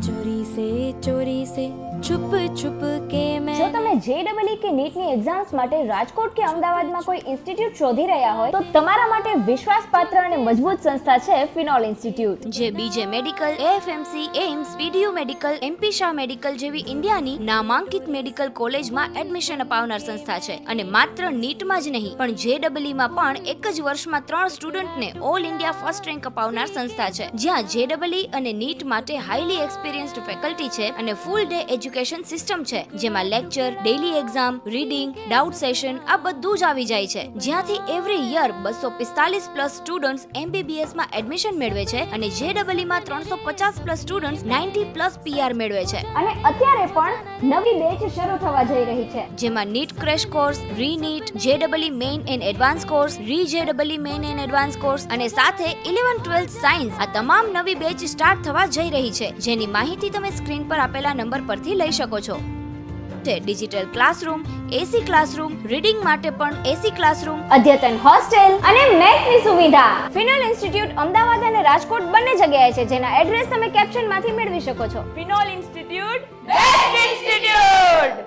चोरी से छुप छुप के मैं જો તમે JEE કે નીટની એક્ઝામ્સ માટે રાજકોટ કે અમદાવાદમાં કોઈ ઇન્સ્ટિટ્યૂટ શોધી રહ્યા હોય તો તમારા માટે વિશ્વાસપાત્ર અને મજબૂત સંસ્થા છે ફિનોલ ઇન્સ્ટિટ્યૂટ. જે BJ medical, AFMC, AIIMS, PDU medical, MP Shah medical જેવી ઇન્ડિયાની નામાંકિત મેડિકલ કોલેજમાં એડમિશન અપાવનાર સંસ્થા છે. અને માત્ર નીટમાં જ નહીં પણ JEE માં પણ એક જ વર્ષમાં 3 સ્ટુડન્ટને ઓલ ઇન્ડિયા ફર્સ્ટ રેન્ક અપાવનાર સંસ્થા છે. જ્યાં JEE અને નીટ માટે હાઈલી એક્સપિરિયન્સ્ડ ફેકલ્ટી છે અને ફૂલ ડે એજ્યુકેશન સિસ્ટમ છે, જેમાં lecture, daily exam, reading, doubt session આ બધું જ આવી જાય છે. જ્યાંથી every year 245 plus students MBBS માં એડમિશન મેળવે છે અને JEE માં 350 પ્લસ સ્ટુડન્ટ્સ 90 પ્લસ PR મેળવે છે. અને અત્યારે પણ નવી બેચ શરૂ થવા જઈ રહી છે, જેમાં NEET crash course, reNEET, JEE main and advance course, JEE main and advance course અને સાથે 11-12 સાયન્સ આ તમામ નવી બેચ સ્ટાર્ટ થવા જઈ રહી છે, જેની માહિતી તમે સ્ક્રીન પર આપેલા નંબર પરથી લઈ શકો છો. Digital classroom, AC classroom, reading માટે પણ AC ક્લાસરૂમ, અદ્યતન હોસ્ટેલ અને મેથની સુવિધા. ફિનોલ ઇન્સ્ટિટ્યૂટ અમદાવાદ અને રાજકોટ બંને જગ્યાએ છે, જેના એડ્રેસ તમે કેપ્શનમાંથી મેળવી શકો છો. Phenol institute best institute.